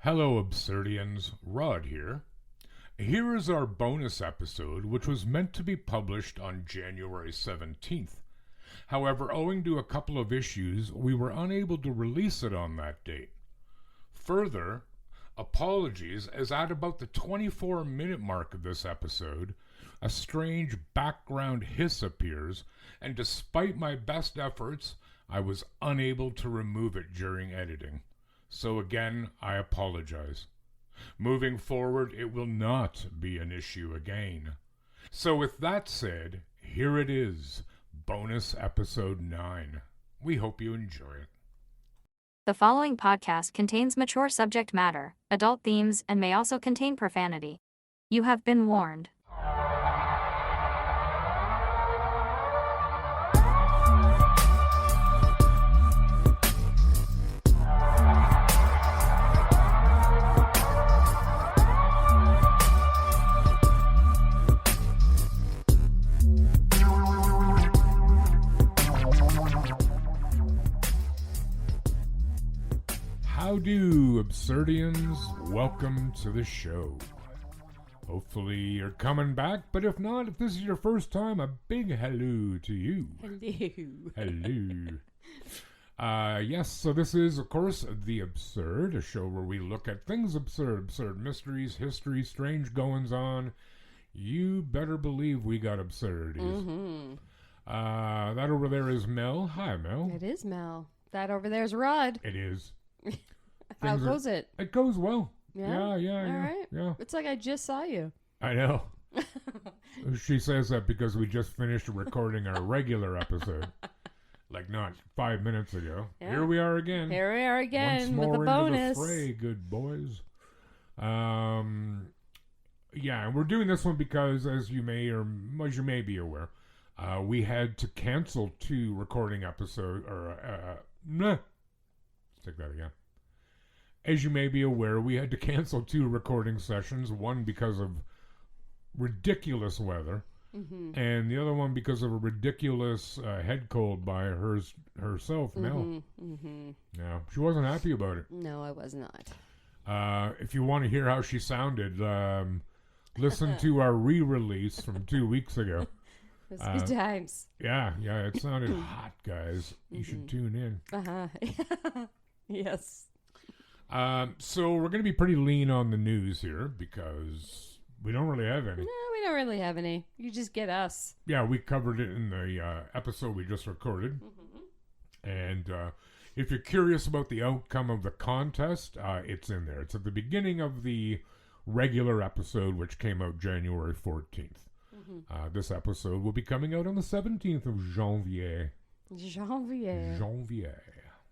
Hello, Absurdians. Rod here. Here is our bonus episode, which was meant to be published on January 17th. However, owing to a couple of issues, we were unable to release it on that date. Further, apologies, as at about the 24-minute mark of this episode, a strange background hiss appears, and despite my best efforts, I was unable to remove it during editing. So again, I apologize. Moving forward, it will not be an issue again. So with that said, here it is, bonus episode 9. We hope you enjoy it. The following podcast contains mature subject matter, adult themes, and may also contain profanity. You have been warned. How do, Absurdians? Welcome to the show. Hopefully you're coming back, but if not, if this is your first time, a big hello to you. Hello. Hello. Yes, so this is, of course, The Absurd, a show where we look at things absurd mysteries, history, strange goings-on. You better believe we got absurdities. Mm-hmm. That over there is Mel. Hi, Mel. It is Mel. That over there's Rod. It is. How goes it? It goes well. Yeah? All right. Yeah. It's like I just saw you. I know. She says that because we just finished recording our regular episode. Like not 5 minutes ago. Yeah. Here we are again. Here we are again Once more with a bonus. into the fray, good boys. Yeah, and we're doing this one because, as you may be aware, we had to cancel 2 recording episodes. Let's take that again. As you may be aware, we had to cancel 2 recording sessions. One because of ridiculous weather, and the other one because of a ridiculous head cold by herself, Mel. Yeah, she wasn't happy about it. No, I was not. If you want to hear how she sounded, listen to our re-release from 2 weeks ago. It was good times. Yeah, it sounded hot, guys. You should tune in. Yes. So we're going to be pretty lean on the news here because we don't really have any. No, we don't really have any. You just get us. Yeah, we covered it in the episode we just recorded. And if you're curious about the outcome of the contest, it's in there. It's at the beginning of the regular episode, which came out January 14th. This episode will be coming out on the 17th of Janvier. Janvier.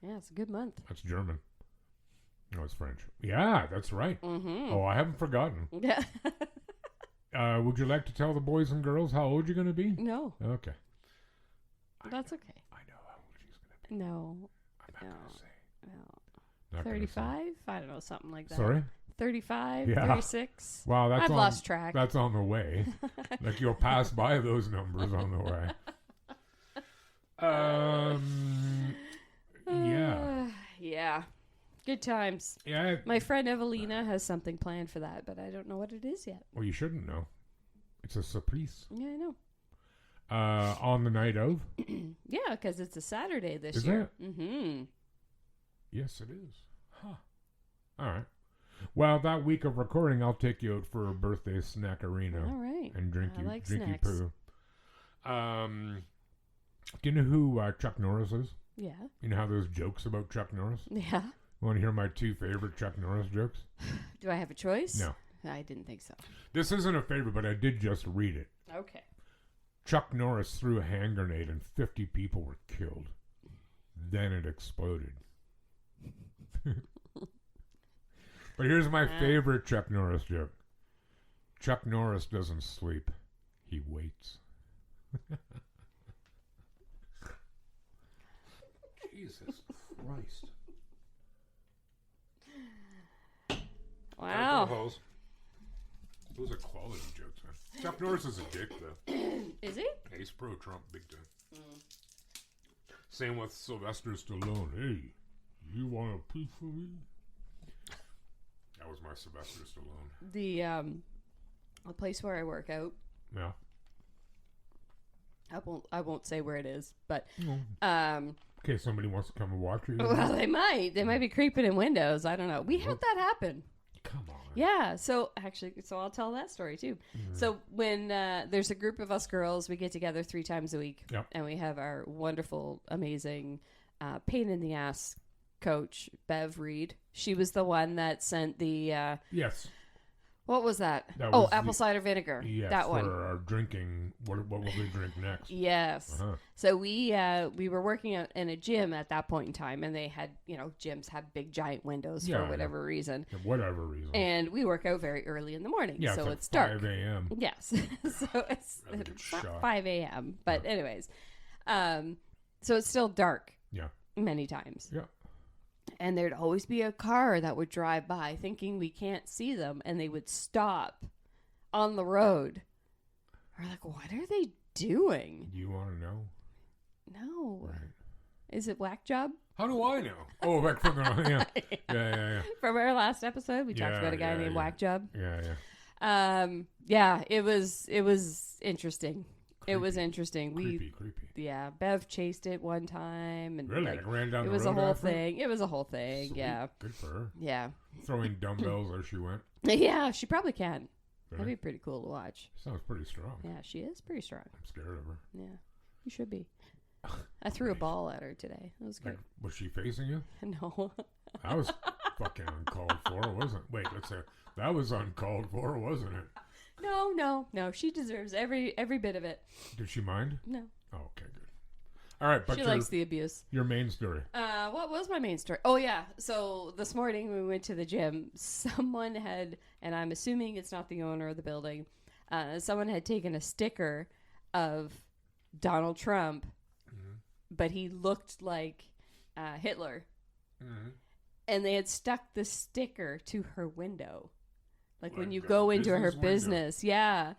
Yeah, it's a good month. That's German. No, it's French. Yeah, that's right. Oh, I haven't forgotten. Yeah. Would you like to tell the boys and girls how old you're going to be? No. Okay. That's okay. I know how old she's going to be. No. I'm not going to say. No. Not gonna 35? say. I don't know, something like that. Sorry? 35? Yeah. 36? Wow, I've lost track. That's on the way. Like you'll pass by those numbers on the way. Yeah. Yeah. Good times. Yeah. My friend Evelina has something planned for that, but I don't know what it is yet. Well, you shouldn't know. It's a surprise. Yeah, I know. On the night of? Yeah, because it's a Saturday this Is year. it? Mm-hmm. Yes, it is. Huh. All right. Well, that week of recording, I'll take you out for a birthday snackarino. All right. And drinky like drinky snacks. poo. Do you know who Chuck Norris is? Yeah. You know how there's jokes about Chuck Norris? Yeah. Want to hear my 2 favorite Chuck Norris jokes? Do I have a choice? No. I didn't think so. This isn't a favorite, but I did just read it. Okay. Chuck Norris threw a hand grenade and 50 people were killed. Then it exploded. But here's my favorite Chuck Norris joke. Chuck Norris doesn't sleep. He waits. Jesus Christ. Wow. Those are quality jokes, man. Chuck Norris is a dick, though. Is he? He's pro-Trump big time. Same with Sylvester Stallone. Hey, you want a piece of me? my Sylvester Stallone. The place where I work out. Yeah. I won't say where it is, but In case somebody wants to come and watch you. well, they might be creeping in windows. I don't know. We had that happen. Come on. Yeah. So I'll tell that story too. So when there's a group of us girls, we get together 3 times a week, and we have our wonderful, amazing, pain in the ass coach, Bev Reed. She was the one that sent the yes. What was that? Apple cider vinegar. Yes, that one. For our drinking. What will we drink next? Yes. Uh-huh. So we were working out in a gym at that point in time, and they had, gyms have big giant windows for whatever reason. For whatever reason. And we work out very early in the morning, so like it's dark. 5 a.m. Yes. So it's not 5 a.m. But anyways, so it's still dark. Yeah. Many times. Yeah. And there'd always be a car that would drive by thinking we can't see them, and they would stop on the road. We're like, what are they doing? You want to know? No. Right. Is it Whack Job? How do I know? Oh, back from the yeah. From our last episode, we talked about a guy named Whack Job. Yeah. It was interesting. Creepy. It was interesting. Creepy. Yeah, Bev chased it one time, and really, like ran down the road. It was a whole thing. It was a whole thing. Sweet. Yeah. Good for her. Yeah. Throwing dumbbells as she went. Yeah, she probably can. Really? That'd be pretty cool to watch. Sounds pretty strong. Yeah, she is pretty strong. I'm scared of her. Yeah, you should be. I threw a ball at her today. That was good. Like, was she facing you? No. That was fucking uncalled for, wasn't it? Wait, let's say that was uncalled for, wasn't it? No. She deserves every bit of it. Did she mind? No. Oh, okay, good. All right, but she likes the abuse. Your main story. What was my main story? Oh yeah. So this morning when we went to the gym, someone had, and I'm assuming it's not the owner of the building, someone had taken a sticker of Donald Trump, but he looked like Hitler, and they had stuck the sticker to her window. Like when you go into her business, yeah.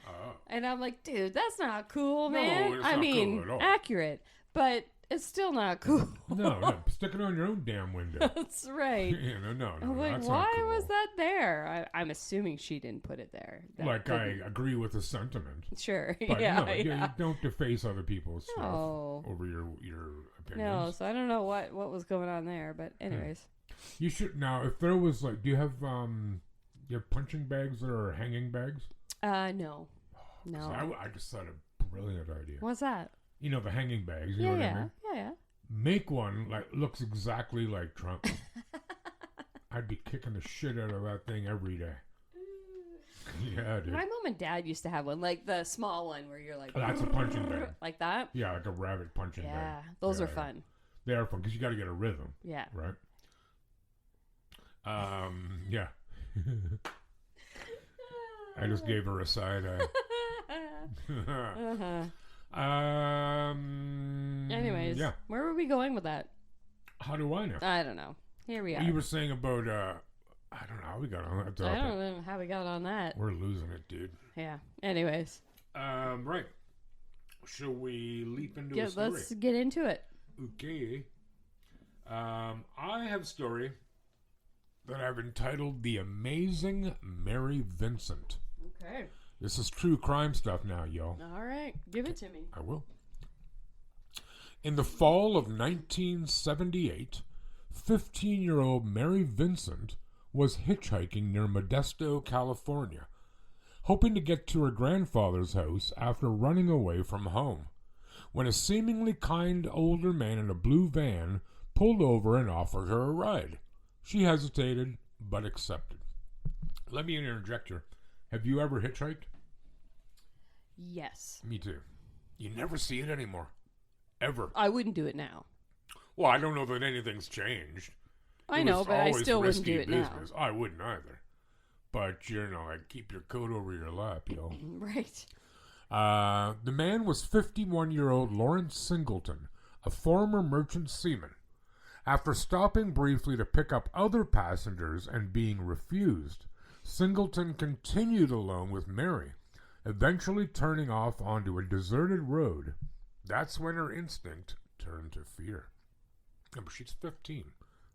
And I'm like, dude, that's not cool, man. I mean, cool accurate, but it's still not cool. No, stick it on your own damn window. That's right. No. I'm like, that's why not cool. was that there? I'm assuming she didn't put it there. I agree with the sentiment. Sure. But yeah. You don't deface other people's stuff over your opinions. No, so I don't know what was going on there, but anyways. You should now. If there was do you have punching bags that are hanging bags? No. I just thought a brilliant idea. What's that? You know, the hanging bags. You know what I mean? Yeah. Make one looks exactly like Trump. I'd be kicking the shit out of that thing every day. Yeah, dude. My mom and dad used to have one, like the small one where you're like... That's a punching bag. Like that? Yeah, like a rabbit punching bag. Yeah, those are fun. They are fun because you got to get a rhythm. Yeah. Right? Yeah. I just gave her a side eye. Anyways, yeah. Where were we going with that? How do I know? I don't know. Here we are. You were saying about I don't know how we got on that topic. I don't know how we got on that. We're losing it, dude. Yeah. Anyways. Right. Shall we leap into a story? Let's get into it. Okay. I have a story that I've entitled The Amazing Mary Vincent. Okay. This is true crime stuff now, y'all. All right. Give it to me. I will. In the fall of 1978, 15-year-old Mary Vincent was hitchhiking near Modesto, California, hoping to get to her grandfather's house after running away from home, when a seemingly kind older man in a blue van pulled over and offered her a ride. She hesitated, but accepted. Let me interject here. Have you ever hitchhiked? Yes. Me too. You never see it anymore. Ever. I wouldn't do it now. Well, I don't know that anything's changed. I know, but I still wouldn't do it business. now. I wouldn't either. But, I'd keep your coat over your lap, yo. Right. The man was 51-year-old Lawrence Singleton, a former merchant seaman. After stopping briefly to pick up other passengers and being refused, Singleton continued alone with Mary, eventually turning off onto a deserted road. That's when her instinct turned to fear. Remember, she's 15.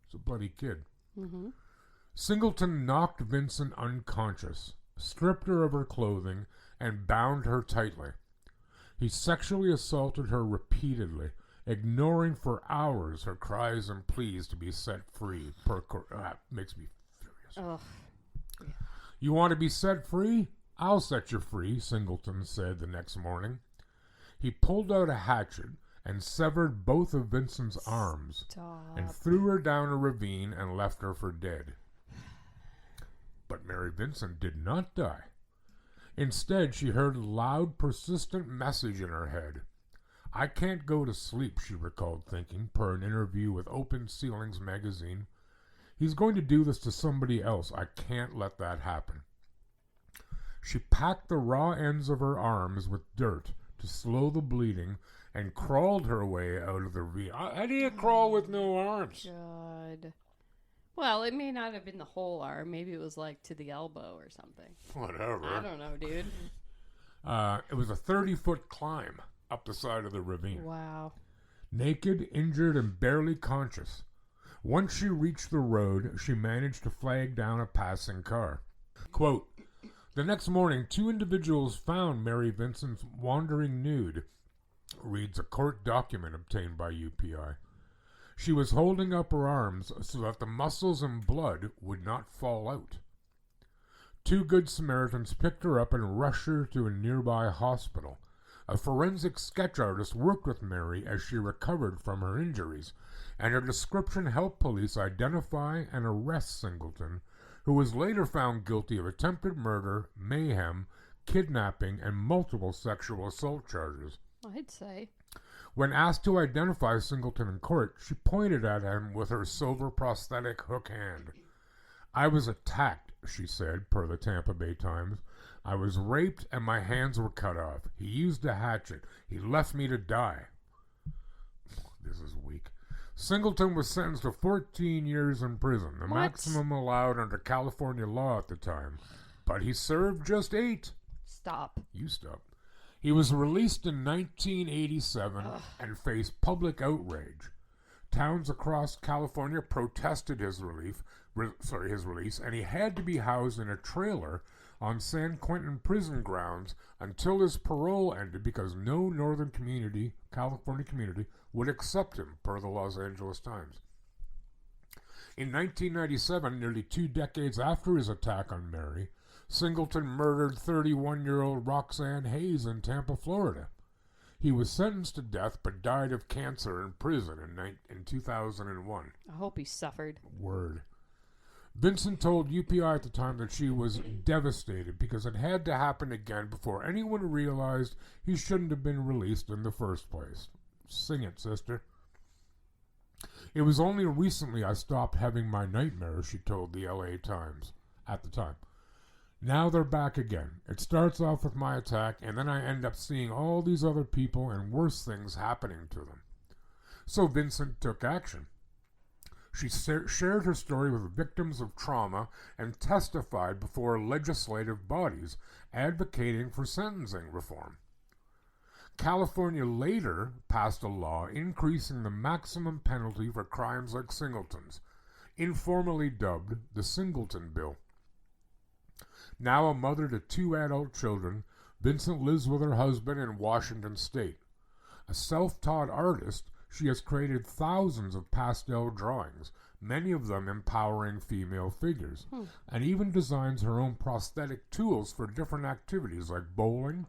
She's a bloody kid. Mm-hmm. Singleton knocked Vincent unconscious, stripped her of her clothing, and bound her tightly. He sexually assaulted her repeatedly, ignoring for hours her cries and pleas to be set free. Makes me furious. Ugh. You want to be set free? I'll set you free, Singleton said the next morning. He pulled out a hatchet and severed both of Vincent's arms and threw her down a ravine and left her for dead. But Mary Vincent did not die. Instead, she heard a loud, persistent message in her head. I can't go to sleep, she recalled thinking, per an interview with Open Ceilings magazine. He's going to do this to somebody else. I can't let that happen. She packed the raw ends of her arms with dirt to slow the bleeding and crawled her way out of the ravine. How do you crawl with no arms? God. Well, it may not have been the whole arm. Maybe it was like to the elbow or something. Whatever. I don't know, dude. It was a 30-foot climb up the side of the ravine. Wow. Naked, injured, and barely conscious. Once she reached the road, she managed to flag down a passing car. Quote, the next morning, 2 individuals found Mary Vincent wandering nude, reads a court document obtained by UPI. She was holding up her arms so that the muscles and blood would not fall out. 2 Good Samaritans picked her up and rushed her to a nearby hospital. A forensic sketch artist worked with Mary as she recovered from her injuries, and her description helped police identify and arrest Singleton, who was later found guilty of attempted murder, mayhem, kidnapping, and multiple sexual assault charges. I'd say. When asked to identify Singleton in court, she pointed at him with her silver prosthetic hook hand. I was attacked, she said, per the Tampa Bay Times. I was raped and my hands were cut off. He used a hatchet. He left me to die. This is weak. Singleton was sentenced to 14 years in prison, the maximum allowed under California law at the time. But he served just 8. Stop. You stop. He was released in 1987 and faced public outrage. Towns across California protested his release, and he had to be housed in a trailer on San Quentin prison grounds until his parole ended because no Northern California community, would accept him, per the Los Angeles Times. In 1997, nearly 2 decades after his attack on Mary, Singleton murdered 31-year-old Roxanne Hayes in Tampa, Florida. He was sentenced to death but died of cancer in prison in 2001. I hope he suffered. Word. Vincent told UPI at the time that she was devastated because it had to happen again before anyone realized he shouldn't have been released in the first place. Sing it, sister. It was only recently I stopped having my nightmares, she told the LA Times at the time. Now they're back again. It starts off with my attack, and then I end up seeing all these other people and worse things happening to them. So Vincent took action. She shared her story with victims of trauma and testified before legislative bodies advocating for sentencing reform. California later passed a law increasing the maximum penalty for crimes like Singleton's, informally dubbed the Singleton Bill. Now a mother to 2 adult children, Vincent lives with her husband in Washington State. A self-taught artist, she has created thousands of pastel drawings, many of them empowering female figures, and even designs her own prosthetic tools for different activities like bowling,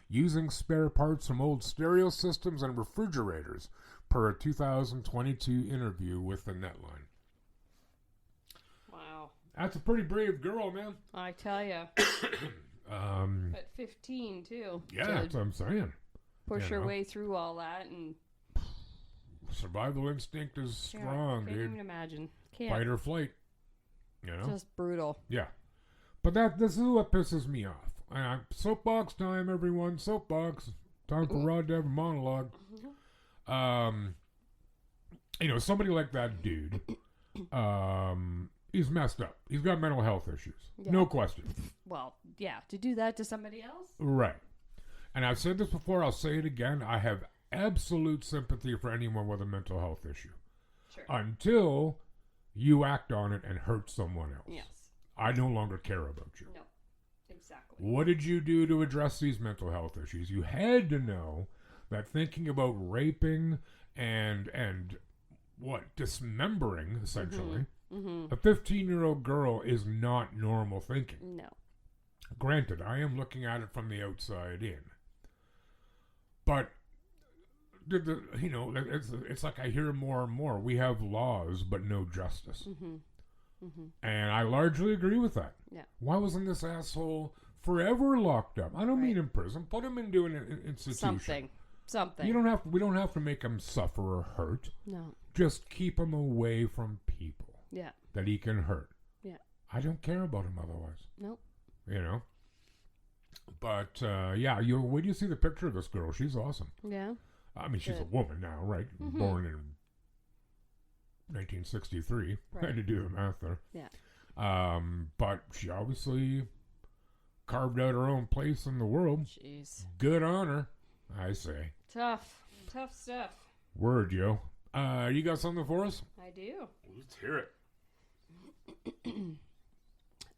using spare parts from old stereo systems and refrigerators, per a 2022 interview with the Netline. Wow. That's a pretty brave girl, man. I tell you. At 15, too. Yeah, that's what I'm saying. Push her way through all that and... Survival instinct is strong, can't dude. even imagine. Can't. Fight or flight. You know? Just brutal. Yeah. But this is what pisses me off. Soapbox time, everyone. Soapbox. Time for Rod to have a monologue. Somebody like that dude, he's messed up. He's got mental health issues. Yeah. No question. Well, yeah. To do that to somebody else? Right. And I've said this before. I'll say it again. I have absolute sympathy for anyone with a mental health issue. Sure. Until you act on it and hurt someone else. Yes. I no longer care about you. No. Exactly. What did you do to address these mental health issues? You had to know that thinking about raping and what, dismembering, essentially, a 15-year-old girl is not normal thinking. No. Granted, I am looking at it from the outside in. But, it's like I hear more and more, we have laws but no justice. And I largely agree with that. Yeah. Why wasn't this asshole forever locked up? I don't mean in prison. Put him into an institution. Something. We don't have to make him suffer or hurt. No. Just keep him away from people. Yeah. That he can hurt. Yeah. I don't care about him otherwise. Nope. But wait till you see the picture of this girl. She's awesome. Yeah. I mean, she's a woman now, right? Born in 1963. Right. I had to do the math there. Yeah. But she obviously carved out her own place in the world. Jeez. Good on her, I say. Tough stuff. Word, yo. You got something for us? I do. Let's hear it.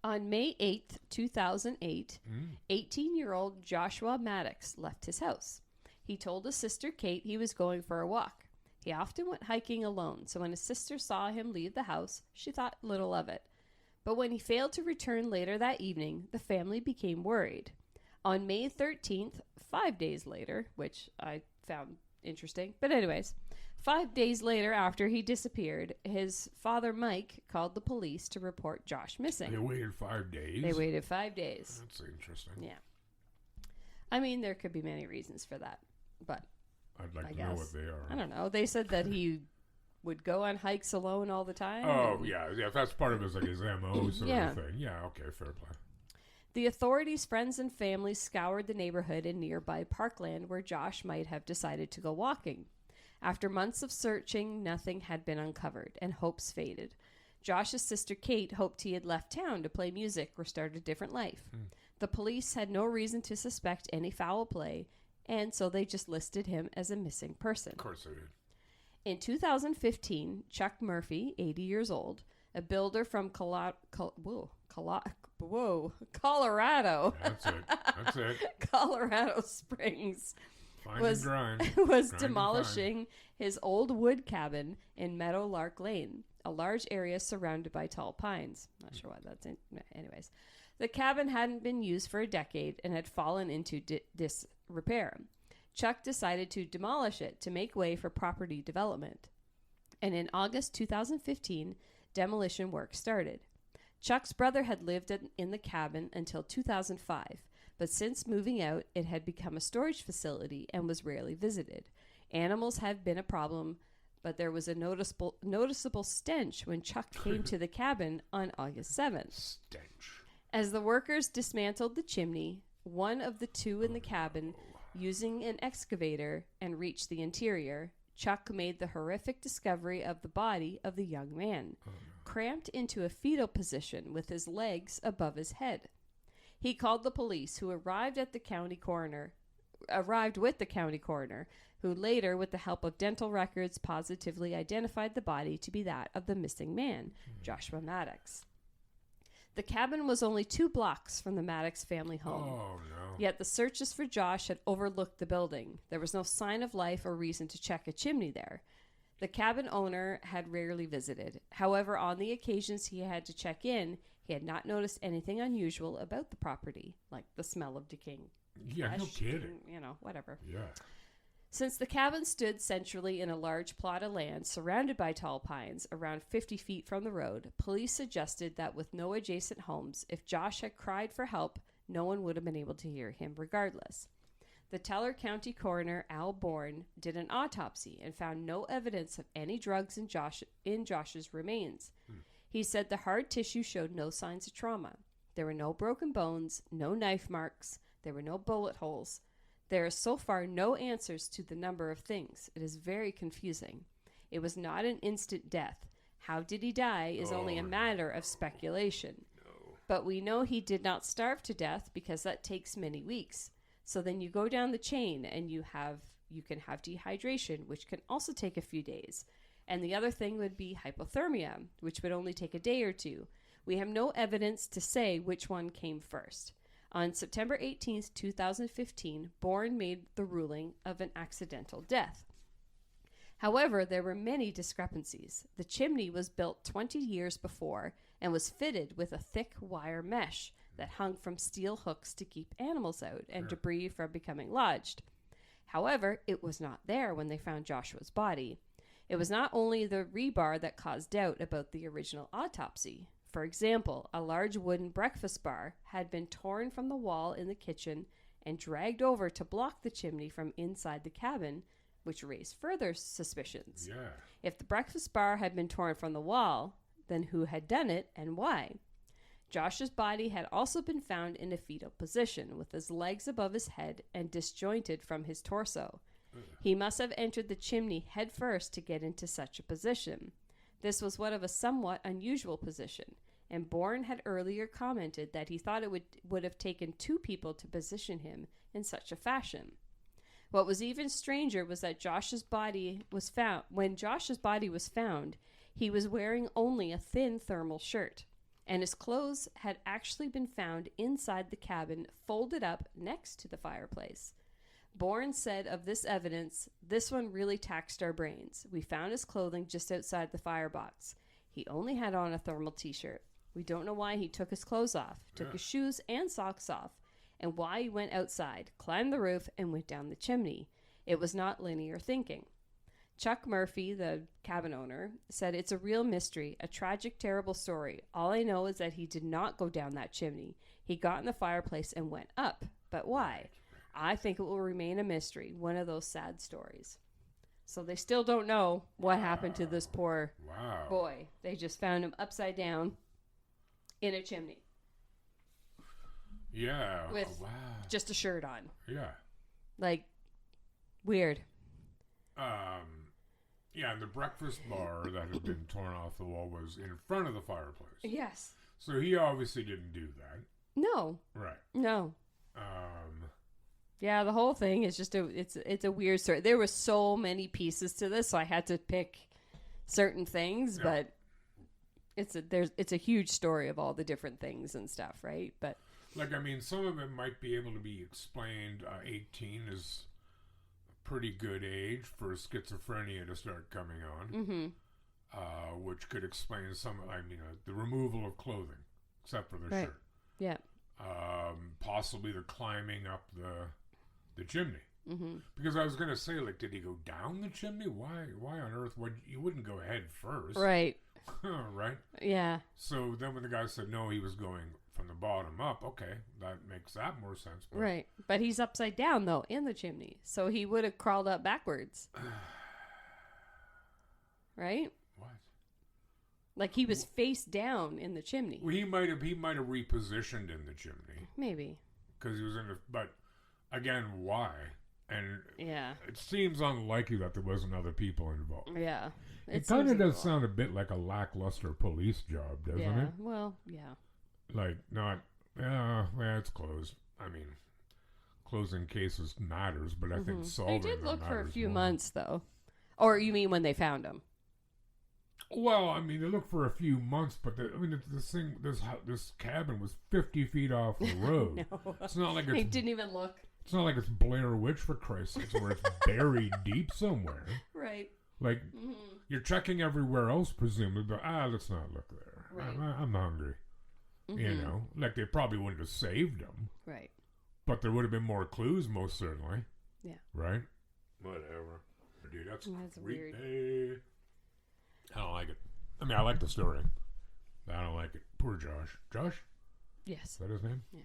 On May 8th, 2008, 18-year-old Joshua Maddux left his house. He told his sister Kate he was going for a walk. He often went hiking alone, so when his sister saw him leave the house, she thought little of it. But when he failed to return later that evening, the family became worried. On May 13th, 5 days later, which I found interesting, but anyways, 5 days later after he disappeared, his father Mike called the police to report Josh missing. They waited 5 days? They waited 5 days. That's interesting. Yeah. I mean, there could be many reasons for that, but I'd like to know what they are. I don't know. They said that he would go on hikes alone all the time. Oh, yeah. That's part of his MO sort of thing. Yeah, okay, fair play. The authorities, friends, and family scoured the neighborhood and nearby parkland where Josh might have decided to go walking. After months of searching, nothing had been uncovered, and hopes faded. Josh's sister Kate hoped he had left town to play music or start a different life. The police had no reason to suspect any foul play, and so they just listed him as a missing person. Of course they did. In 2015, Chuck Murphy, 80 years old, a builder from Colorado. That's it. Colorado Springs. Fine and grind. Was demolishing his old wood cabin in Meadowlark Lane, a large area surrounded by tall pines. Not sure why that's in. Anyways, the cabin hadn't been used for a decade and had fallen into disrepair. Chuck decided to demolish it to make way for property development. And in August 2015, demolition work started. Chuck's brother had lived in the cabin until 2005, but since moving out, it had become a storage facility and was rarely visited. Animals had been a problem, but there was a noticeable stench when Chuck came to the cabin on August 7th. Stench. As the workers dismantled the chimney, one of the two in the cabin, using an excavator, and reached the interior, Chuck made the horrific discovery of the body of the young man, cramped into a fetal position with his legs above his head. He called the police, who arrived with the county coroner, who later, with the help of dental records, positively identified the body to be that of the missing man, Joshua Maddux. The cabin was only 2 blocks from the Maddux family home. Oh, no. Yet the searches for Josh had overlooked the building. There was no sign of life or reason to check a chimney there. The cabin owner had rarely visited. However, on the occasions he had to check in, he had not noticed anything unusual about the property, like the smell of decaying Yeah, flesh, no kidding. whatever. Yeah. Since the cabin stood centrally in a large plot of land surrounded by tall pines around 50 feet from the road, police suggested that with no adjacent homes, if Josh had cried for help, no one would have been able to hear him regardless. The Teller County coroner, Al Bourne, did an autopsy and found no evidence of any drugs in Josh's remains. He said the hard tissue showed no signs of trauma. There were no broken bones, no knife marks, there were no bullet holes. There are so far no answers to the number of things. It is very confusing. It was not an instant death. How did he die is only a matter of speculation. No. But we know he did not starve to death because that takes many weeks. So then you go down the chain and you can have dehydration, which can also take a few days. And the other thing would be hypothermia, which would only take a day or two. We have no evidence to say which one came first. On September 18th, 2015, Bourne made the ruling of an accidental death. However, there were many discrepancies. The chimney was built 20 years before and was fitted with a thick wire mesh that hung from steel hooks to keep animals out and debris from becoming lodged. However, it was not there when they found Joshua's body. It was not only the rebar that caused doubt about the original autopsy. For example, a large wooden breakfast bar had been torn from the wall in the kitchen and dragged over to block the chimney from inside the cabin, which raised further suspicions. Yeah. If the breakfast bar had been torn from the wall, then who had done it and why? Josh's body had also been found in a fetal position, with his legs above his head and disjointed from his torso. He must have entered the chimney head first to get into such a position. This was one of a somewhat unusual position, and Bourne had earlier commented that he thought it would have taken two people to position him in such a fashion. What was even stranger was that when Josh's body was found, he was wearing only a thin thermal shirt, and his clothes had actually been found inside the cabin, folded up next to the fireplace. Bourne said of this evidence, "This one really taxed our brains. We found his clothing just outside the firebox. He only had on a thermal t-shirt. We don't know why he took his clothes off, took his shoes and socks off, and why he went outside, climbed the roof, and went down the chimney. It was not linear thinking." Chuck Murphy, the cabin owner, said, "It's a real mystery, a tragic, terrible story. All I know is that he did not go down that chimney. He got in the fireplace and went up. But why? I think it will remain a mystery, one of those sad stories." So they still don't know what happened to this poor boy. They just found him upside down in a chimney. Yeah. With just a shirt on. Yeah. Like, weird. Yeah, and the breakfast bar that had been torn off the wall was in front of the fireplace. Yes. So he obviously didn't do that. No. Right. No. Yeah, the whole thing is just it's a weird story. There were so many pieces to this, so I had to pick certain things, but it's a huge story of all the different things and stuff, right? But like, I mean, some of it might be able to be explained. 18 is a pretty good age for schizophrenia to start coming on, which could explain some. I mean, the removal of clothing, except for the shirt. Yeah. Possibly the climbing up the chimney. Because I was going to say, like, did he go down the chimney? Why on earth would you wouldn't go head first? Right. Right? Yeah. So then when the guy said, no, he was going from the bottom up, okay, that makes that more sense. But right. But he's upside down, though, in the chimney. So he would have crawled up backwards. Right? What? Like he was face down in the chimney. Well, he might have repositioned in the chimney. Maybe. Because he was in the... But, again, why? And yeah, it seems unlikely that there wasn't other people involved. Yeah. It kind of does sound a bit like a lackluster police job, doesn't it? Well, yeah. Like, not... well, it's closed. I mean, closing cases matters, but I think solving them They did look for a few more. months, though. Or you mean when they found him? Well, I mean, they looked for a few months, but this cabin was 50 feet off the road. No. It's not like They didn't even look. It's not like it's Blair Witch, for Christ's sakes, where it's buried deep somewhere. Right. Like, you're checking everywhere else, presumably, but let's not look there. Right. I'm hungry. You know, like they probably wouldn't have saved him. Right. But there would have been more clues, most certainly. Yeah. Right? Whatever. Dude, that's weird. creepy. I don't like it. I mean, I like the story. I don't like it. Poor Josh. Josh? Yes. Is that his name? Yeah.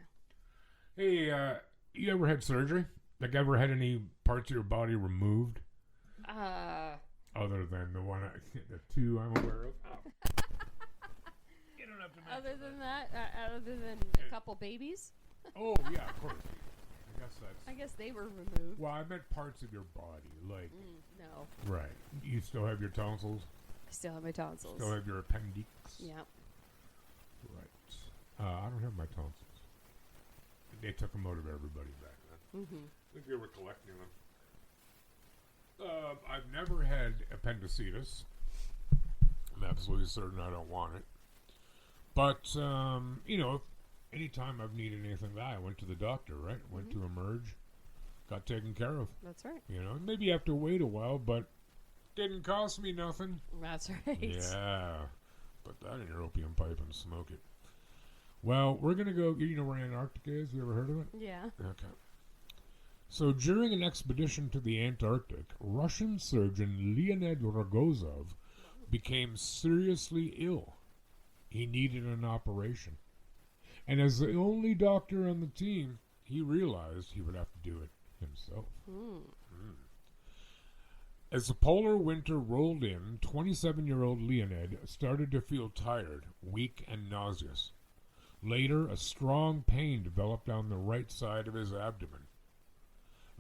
Hey, you ever had surgery? Like, ever had any parts of your body removed? Other than the two I'm aware of. Oh. You don't have to mention Other than that, other than a couple babies? Oh, yeah, of course. I guess they were removed. Well, I meant parts of your body. Like, no. right. You still have your tonsils? I still have my tonsils. Still have your appendix? Yeah. Right. I don't have my tonsils. They took them out of everybody back then. I think they were collecting them. I've never had appendicitis. I'm absolutely certain I don't want it. But, anytime I've needed anything I went to the doctor, right? Went to Emerge, got taken care of. That's right. Maybe you have to wait a while, but didn't cost me nothing. That's right. Yeah. Put that in your opium pipe and smoke it. Well, we're going to go, you know where Antarctica is? You ever heard of it? Yeah. Okay. So during an expedition to the Antarctic, Russian surgeon Leonid Rogozov became seriously ill. He needed an operation. And as the only doctor on the team, he realized he would have to do it himself. As the polar winter rolled in, 27-year-old Leonid started to feel tired, weak, and nauseous. Later, a strong pain developed on the right side of his abdomen.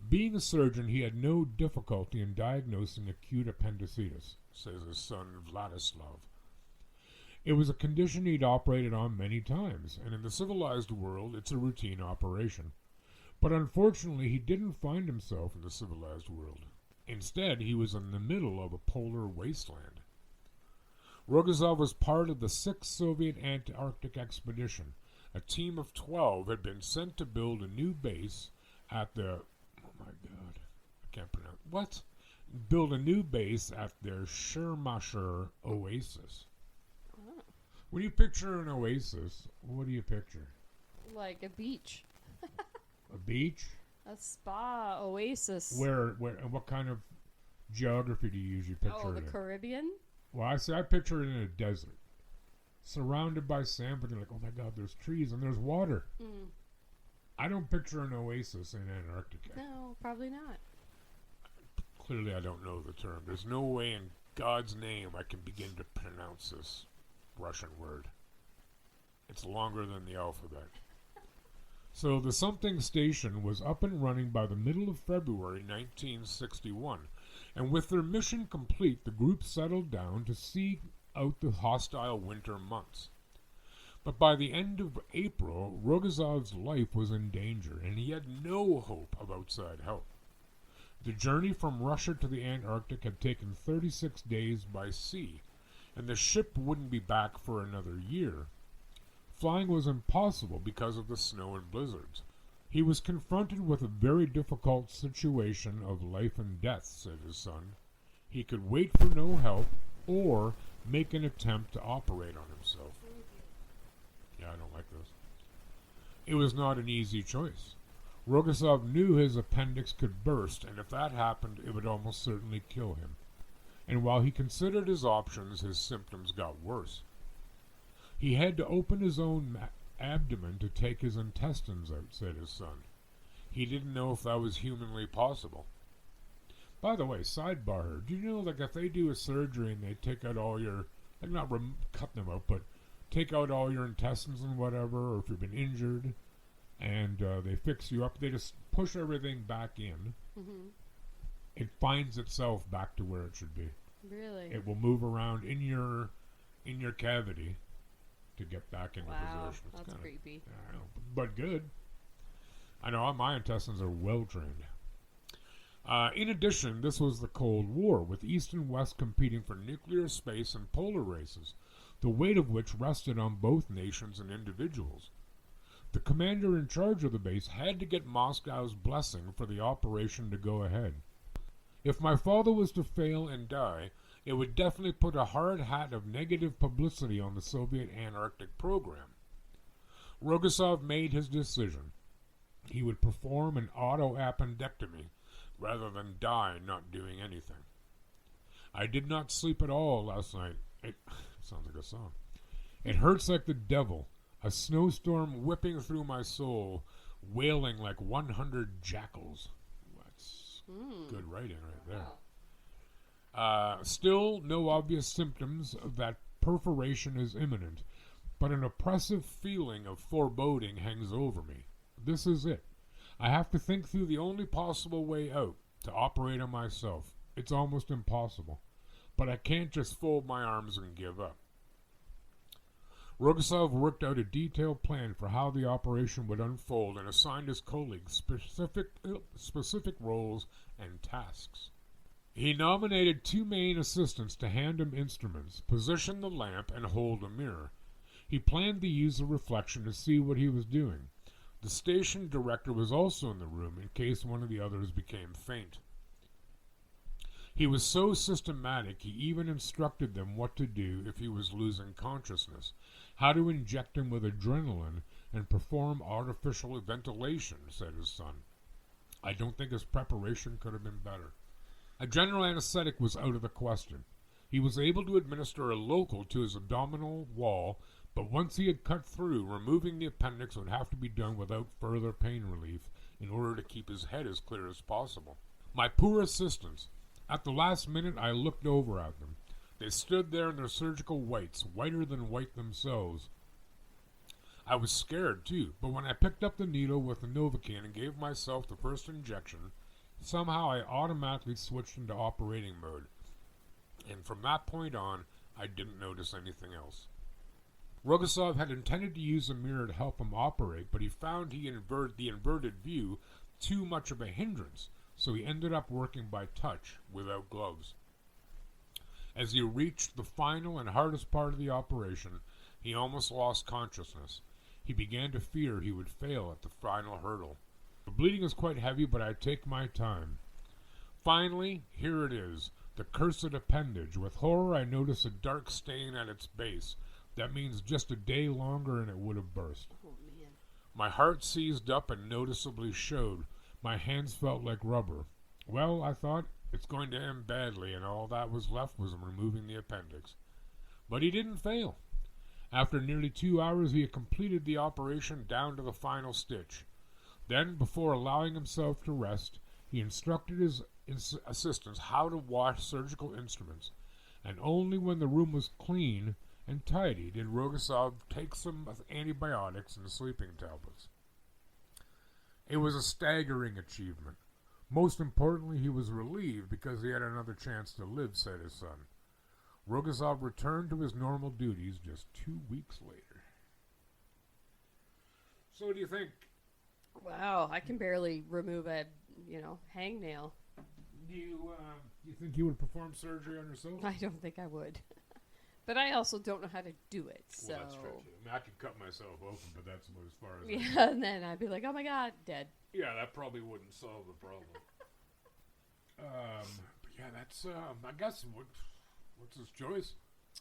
Being a surgeon, he had no difficulty in diagnosing acute appendicitis, says his son Vladislav. It was a condition he'd operated on many times, and in the civilized world, it's a routine operation. But unfortunately, he didn't find himself in the civilized world. Instead, he was in the middle of a polar wasteland. Rogozov was part of the 6th Soviet Antarctic expedition. A team of 12 had been sent to build a new base at the... Oh my God, I can't pronounce... What? Build a new base at their Shirmasher oasis. Oh. When you picture an oasis, what do you picture? Like a beach. A beach? A spa oasis. Where, and what kind of geography do you usually picture Oh, the it in? Caribbean? Well, I picture it in a desert. Surrounded by sand, but you're like, oh my God, there's trees and there's water. I don't picture an oasis in Antarctica. No, probably not. Clearly, I don't know the term. There's no way in God's name I can begin to pronounce this Russian word. It's longer than the alphabet. So the something station was up and running by the middle of February 1961, and with their mission complete, the group settled down to see out the hostile winter months. But by the end of April, Rogozov's life was in danger, and he had no hope of outside help. The journey from Russia to the Antarctic had taken 36 days by sea, and the ship wouldn't be back for another year. Flying was impossible because of the snow and blizzards. He was confronted with a very difficult situation of life and death, said his son. He could wait for no help or make an attempt to operate on himself. Yeah, I don't like this. It was not an easy choice. Rogozov knew his appendix could burst, and if that happened, it would almost certainly kill him. And while he considered his options, his symptoms got worse. He had to open his own abdomen to take his intestines out, said his son. He didn't know if that was humanly possible. By the way, sidebar, do you know, like, if they do a surgery and they take out all your, like, not cut them out, but take out all your intestines and whatever, or if you've been injured, and they fix you up, they just push everything back in. It finds itself back to where it should be. Really? It will move around in your cavity to get back into position. It's That's kinda, creepy. I know, but good. I know my intestines are well trained. In addition, this was the Cold War, with East and West competing for nuclear space and polar races, the weight of which rested on both nations and individuals. The commander in charge of the base had to get Moscow's blessing for the operation to go ahead. If my father was to fail and die, it would definitely put a hard hat of negative publicity on the Soviet Antarctic program. Rogozov made his decision. He would perform an auto-appendectomy rather than die not doing anything. I did not sleep at all last night. It sounds like a song. It hurts like the devil, a snowstorm whipping through my soul, wailing like 100 jackals. That's good writing right there. Still, no obvious symptoms that perforation is imminent, but an oppressive feeling of foreboding hangs over me. This is it. I have to think through the only possible way out, to operate on myself. It's almost impossible. But I can't just fold my arms and give up. Rogozov worked out a detailed plan for how the operation would unfold and assigned his colleagues specific roles and tasks. He nominated 2 main assistants to hand him instruments, position the lamp, and hold a mirror. He planned to use the reflection to see what he was doing. The station director was also in the room in case one of the others became faint. He was so systematic he even instructed them what to do if he was losing consciousness, how to inject him with adrenaline and perform artificial ventilation, said his son. I don't think his preparation could have been better. A general anesthetic was out of the question. He was able to administer a local to his abdominal wall, but once he had cut through, removing the appendix would have to be done without further pain relief in order to keep his head as clear as possible. My poor assistants. At the last minute, I looked over at them. They stood there in their surgical whites, whiter than white themselves. I was scared, too, but when I picked up the needle with the Novocaine and gave myself the first injection, somehow I automatically switched into operating mode. And from that point on, I didn't notice anything else. Rogasov had intended to use a mirror to help him operate, but he found the inverted view too much of a hindrance, so he ended up working by touch, without gloves. As he reached the final and hardest part of the operation, he almost lost consciousness. He began to fear he would fail at the final hurdle. The bleeding was quite heavy, but I take my time. Finally, here it is, the cursed appendage. With horror, I notice a dark stain at its base. That means just a day longer and it would have burst. Oh, man. My heart seized up and noticeably showed. My hands felt like rubber. Well, I thought, it's going to end badly, and all that was left was removing the appendix. But he didn't fail. After nearly 2 hours, he had completed the operation down to the final stitch. Then, before allowing himself to rest, he instructed his assistants how to wash surgical instruments, and only when the room was clean and tidy did Rogasov take some antibiotics and sleeping tablets. It was a staggering achievement. Most importantly, he was relieved because he had another chance to live, said his son. Rogasov returned to his normal duties just 2 weeks later. So what do you think? Wow, I can barely remove a, hangnail. Do you think you would perform surgery on yourself? I don't think I would. But I also don't know how to do it, so... Well, that's true, too. I mean, I could cut myself open, but that's about as far as Yeah, and then I'd be like, oh my god, dead. Yeah, that probably wouldn't solve the problem. But yeah, that's, I guess, what's his choice,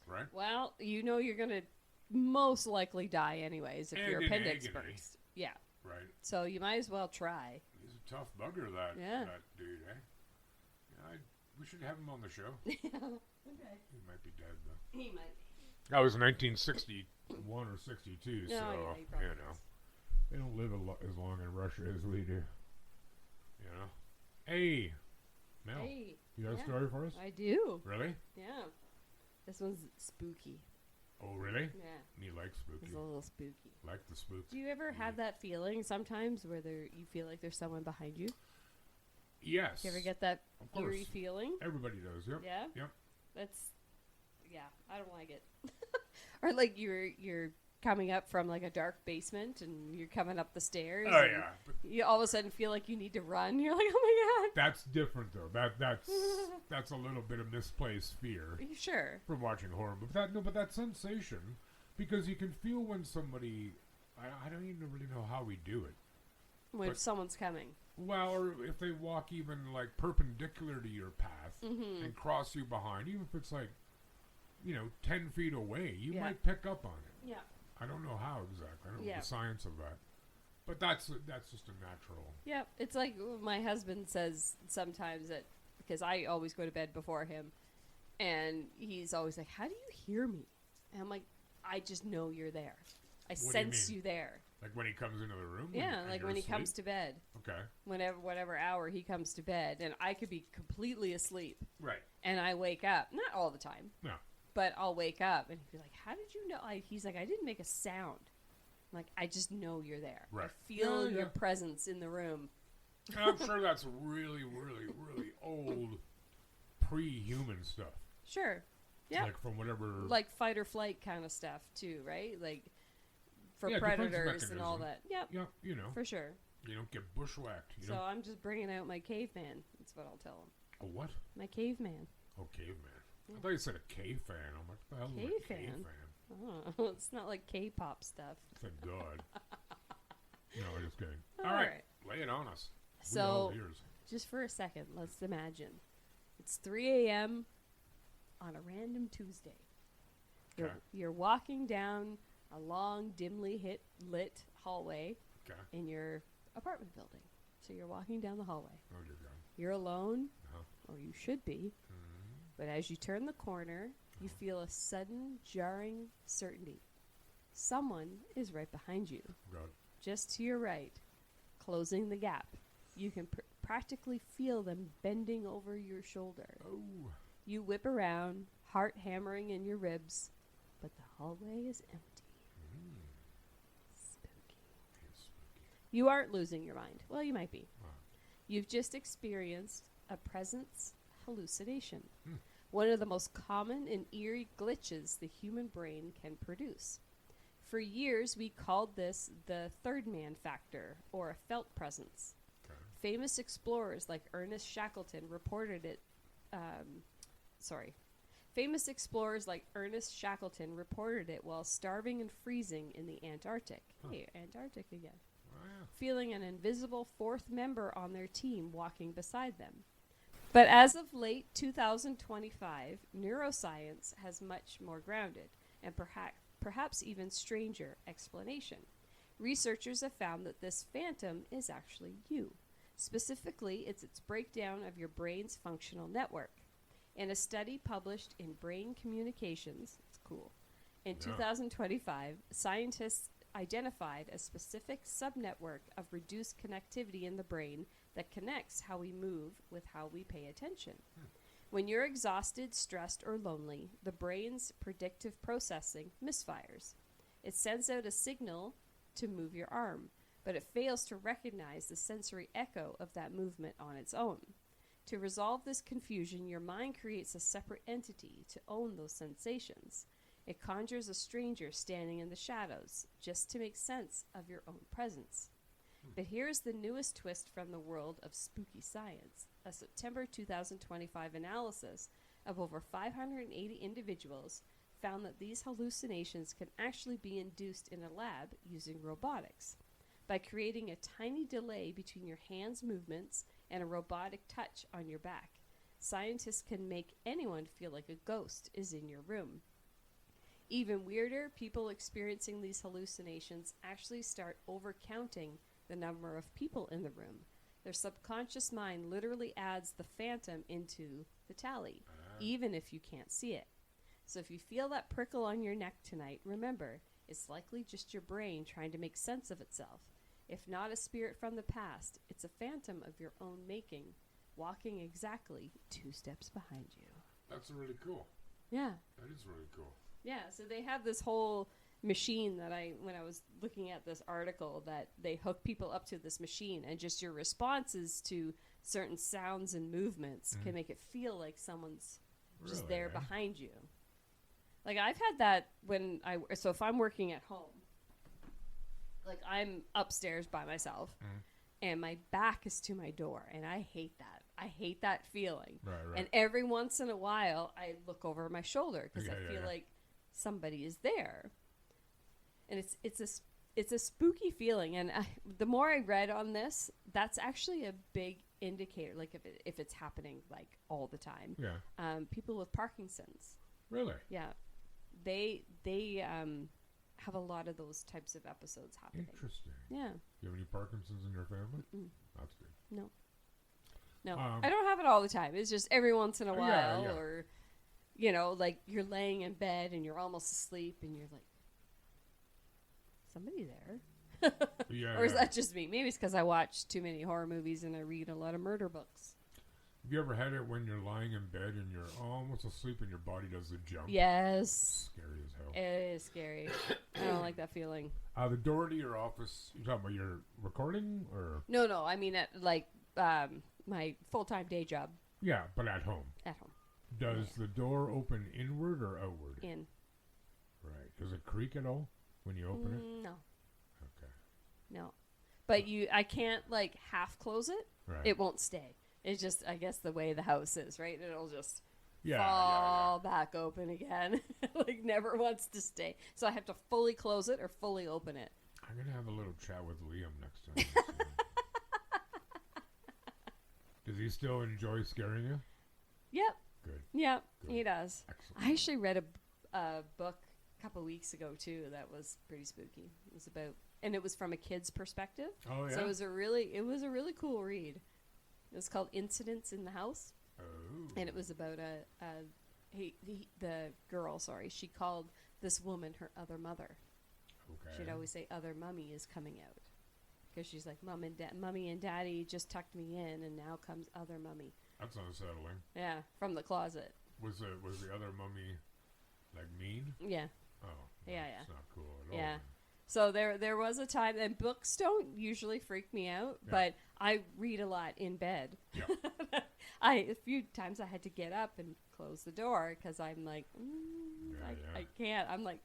right? Well, you're going to most likely die anyways if And your in appendix agony. bursts. Yeah. Right. So you might as well try. He's a tough bugger, that dude, eh? Yeah, we should have him on the show. Okay. He might be dead, though. He might. That was 1961 or 62, so, Yeah, he probably is. They don't live as long in Russia as we do. Hey, Mel, Hey. you got a story for us? I do. Really? Yeah. This one's spooky. Oh, really? Yeah. Me like spooky. It's a little spooky. Like the spook. Do you ever have that feeling sometimes where you feel like there's someone behind you? Yes. Do you ever get that Of course. eerie feeling? Everybody does, yep. Yeah? Yep. I don't like it. Or like you're coming up from like a dark basement and you're coming up the stairs. Oh, and yeah. But you all of a sudden feel like you need to run. You're like, oh that's different, though. That's a little bit of misplaced fear my god. Sure. from watching horror movies. But that sensation, because you can feel when somebody, I don't even really know how we do it. When someone's coming. Well, or if they walk even like perpendicular to your path and cross you behind, even if it's like, 10 feet away, you might pick up on it. Yeah. I don't know how exactly. I don't know Yeah. the science of that. But that's just a natural. Yeah. It's like my husband says sometimes that, because I always go to bed before him, and he's always like, how do you hear me? And I'm like, I just know you're there. I sense you there. Like when he comes into the room? Yeah, like when he comes to bed. Okay. Whatever hour he comes to bed, and I could be completely asleep, Right. and I wake up. Not all the time. No. But I'll wake up, and he'd be like, how did you know? He's like, I didn't make a sound. I'm like, I just know you're there. Right. I feel Yeah. your presence in the room. I'm sure that's really, really, really old pre-human stuff. Sure. Yeah. Like from whatever... Like fight or flight kind of stuff, too, right? Like for defense predators and all mechanism. that. Yep. Yeah, For sure. You don't get bushwhacked. So I'm just bringing out my caveman. That's what I'll tell him. A what? My caveman. Oh, caveman. Yeah. I thought you said a cave fan. I'm like, what the hell is a cave Cave-fan? fan? Oh, it's not like K-pop stuff. Thank God. No, I'm just kidding. All All right. right. Lay it on us. So, We all ears. just for a second, let's imagine. It's 3 a.m. on a random Tuesday. Okay. You're walking down a long, dimly lit hallway Okay. in your apartment building. So you're walking down the hallway. Oh, dear God. You're alone, Uh-huh. or you should be. But as you turn the corner, you feel a sudden, jarring certainty. Someone is right behind you, God. just to your right, closing the gap. You can practically feel them bending over your shoulder. Oh. You whip around, heart hammering in your ribs, but the hallway is empty. Spooky. It's spooky. You aren't losing your mind. Well, you might be. Wow. You've just experienced a presence hallucination. Hmm. One of the most common and eerie glitches the human brain can produce. For years, we called this the third man factor, or a felt presence. Okay. Famous explorers like Ernest Shackleton reported it. Famous explorers like Ernest Shackleton reported it while starving and freezing in the Antarctic. Huh. Hey, Antarctic again. Wow. Feeling an invisible fourth member on their team walking beside them. But as of late 2025, neuroscience has much more grounded and perhaps even stranger explanation. Researchers have found that this phantom is actually you. Specifically, it's its breakdown of your brain's functional network. In a study published in Brain Communications, it's cool, in 2025, scientists identified a specific subnetwork of reduced connectivity in the brain that connects how we move with how we pay attention. When you're exhausted, stressed, or lonely, the brain's predictive processing misfires. It sends out a signal to move your arm, but it fails to recognize the sensory echo of that movement on its own. To resolve this confusion, your mind creates a separate entity to own those sensations. It conjures a stranger standing in the shadows just to make sense of your own presence. But here's the newest twist from the world of spooky science. A September 2025 analysis of over 580 individuals found that these hallucinations can actually be induced in a lab using robotics. By creating a tiny delay between your hands' movements and a robotic touch on your back, scientists can make anyone feel like a ghost is in your room. Even weirder, people experiencing these hallucinations actually start overcounting the number of people in the room. Their subconscious mind literally adds the phantom into the tally, even if you can't see it. So if you feel that prickle on your neck tonight, remember, it's likely just your brain trying to make sense of itself. If not a spirit from the past, it's a phantom of your own making, walking exactly 2 steps behind you. That's really cool. Yeah. That is really cool. Yeah, so they have this whole machine that when I was looking at this article, that they hook people up to this machine, and just your responses to certain sounds and movements can make it feel like someone's just there behind you. Like I've had that so if I'm working at home, like I'm upstairs by myself and my back is to my door, and I hate that. I hate that feeling. Right. And every once in a while I look over my shoulder because I feel like somebody is there. And it's a spooky feeling, and the more I read on this, that's actually a big indicator, like if it's happening like all the time. Yeah. People with Parkinson's. Really? Yeah. They have a lot of those types of episodes happening. Interesting. Yeah. You have any Parkinson's in your family? That's good. No. I don't have it all the time. It's just every once in a while, or like you're laying in bed and you're almost asleep and you're like, somebody there. Or is that just me? Maybe it's because I watch too many horror movies and I read a lot of murder books. Have you ever had it when you're lying in bed and you're almost asleep and your body does the jump? Yes. Scary as hell. It is scary. I don't like that feeling. The door to your office, you're talking about your recording or? No. I mean, at my full-time day job. Yeah, but at home. At home. Does the door open inward or outward? In. Right. Does it creak at all when you open it? No. Okay. No. But I can't half close it. Right. It won't stay. It's just, I guess, the way the house is, right? It'll just Yeah, fall back open again. Like, never wants to stay. So I have to fully close it or fully open it. I'm going to have a little chat with Liam next time. Does he still enjoy scaring you? Yep. Good. Yep, Good. he does. Excellent. I actually read a book a couple weeks ago, too, that was pretty spooky. It was about, and it was from a kid's perspective. Oh, yeah? So it was a really cool read. It was called Incidents in the House. Oh. And it was about the girl, she called this woman her other mother. Okay. She'd always say, other mummy is coming out. Because she's like, Mummy and Daddy just tucked me in, and now comes other mummy. That's unsettling. Yeah, from the closet. Was the other mummy, like, mean? Yeah. Oh. Yeah, That's not cool at all. Yeah. So there was a time, and books don't usually freak me out, Yeah. but I read a lot in bed. Yeah. A few times I had to get up and close the door because I'm like, I can't. I'm like,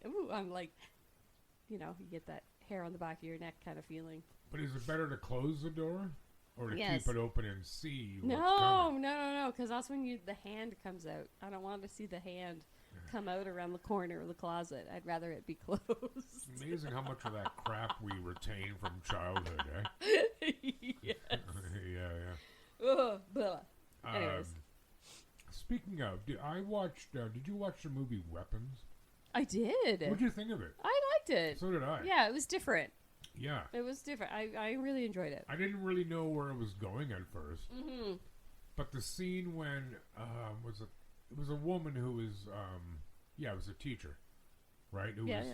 you get that hair on the back of your neck kind of feeling. But is it better to close the door or to Yes. keep it open and see what's No, coming? no, because that's when the hand comes out. I don't want to see the hand come out around the corner of the closet. I'd rather it be closed. Amazing how much of that crap we retain from childhood, eh? Yes. Yeah. Ugh, blah. Anyways. Speaking of, did you watch the movie Weapons? I did. What'd you think of it? I liked it. So did I. Yeah, it was different. Yeah. It was different. I really enjoyed it. I didn't really know where it was going at first. Mm-hmm. But the scene when it was a woman who was it was a teacher, right? It Yeah, was,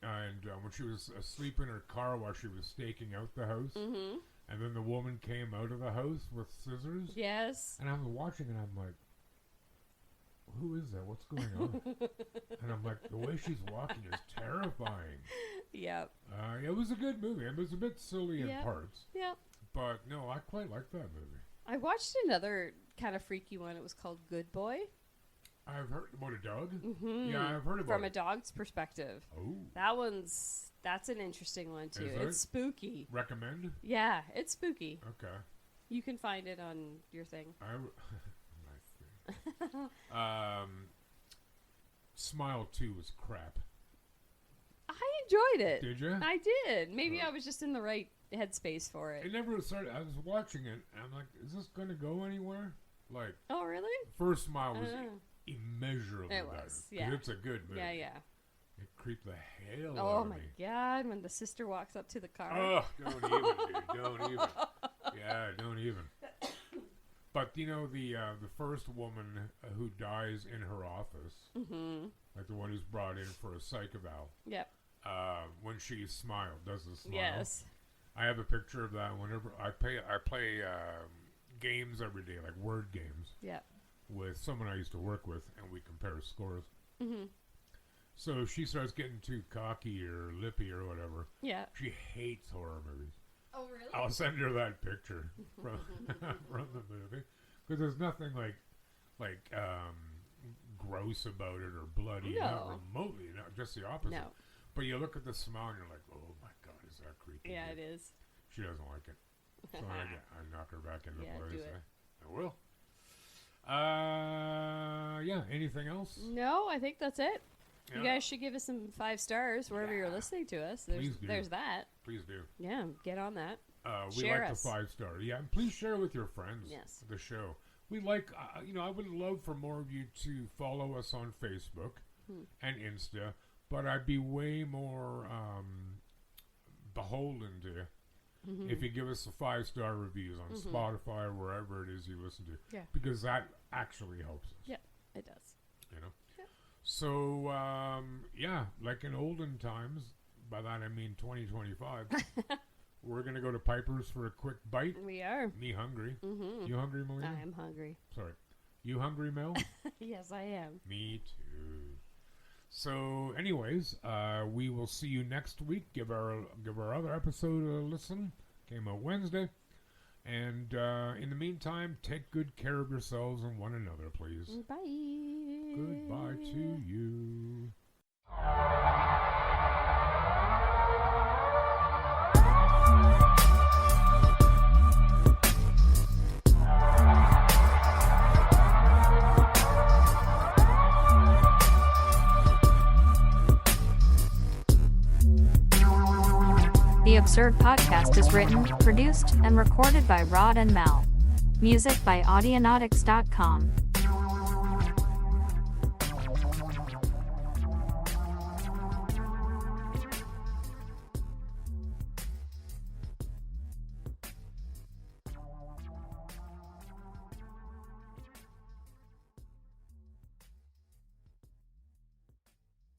and when she was asleep in her car while she was staking out the house, Mm-hmm. and then the woman came out of the house with scissors. Yes. And I was watching, and I'm like, who is that? What's going on? And I'm like, the way she's walking is terrifying. Yep. It was a good movie. It was a bit silly in parts. Yep. But no, I quite liked that movie. I watched another kind of freaky one. It was called Good Boy. I've heard about a dog. Mm-hmm. Yeah, I've heard about From it. a dog's perspective. Oh. That's an interesting one too. Is It's it? spooky. Recommend? Yeah, it's spooky. Okay. You can find it on your thing. My thing. Smile 2 was crap. I enjoyed it. Did you? I did. Maybe I was just in the right headspace for it. It never started. I was watching it, and I'm like, is this going to go anywhere? Like, Oh, really? first Smile was Uh. immeasurably It better. was, 'Cause yeah. It's a good movie. Yeah. It creeped the hell out Oh of my me. God! When the sister walks up to the car. Oh, don't even, dude. Don't even. Yeah, don't even. But the first woman who dies in her office, Mm-hmm. like the one who's brought in for a psych eval, Yep. when she smiled, does the smile. Yes. I have a picture of that. Whenever I play games every day, like word games, Yep. with someone I used to work with, and we compare scores. Mm-hmm. So if she starts getting too cocky or lippy or whatever, Yeah. she hates horror movies. Oh, really? I'll send her that picture from from the movie, because there's nothing like gross about it or bloody, not No. remotely, not just the opposite. No. But you look at the smile and you're like, oh my God, is that creepy? Yeah, it is. She doesn't like it, so I knock her back into Yeah, place. do it. I will. Yeah. Anything else? No, I think that's it. Yeah. You guys should give us some 5 stars wherever you're listening to us. Please do. There's that. Please do. Yeah, get on that. We Share like us. the 5-star. Yeah, and please share with your friends. Yes. The show. We like, I would love for more of you to follow us on Facebook and Insta, but I'd be way more beholden to you if you give us the 5-star reviews on Spotify or wherever it is you listen to. Yeah. Because that actually helps us. Yeah, it does. You know? Yeah. So, like in olden times, by that I mean 2025, we're going to go to Piper's for a quick bite. We are. Me hungry. Mm-hmm. You hungry, Melina? I am hungry. Sorry. You hungry, Mel? Yes, I am. Me too. So, anyways, we will see you next week. Give our other episode a listen. Came out Wednesday. And in the meantime, take good care of yourselves and one another, please. Bye. Goodbye to you. Absurd podcast is written, produced, and recorded by Rod and Mel. Music by Audionautics.com.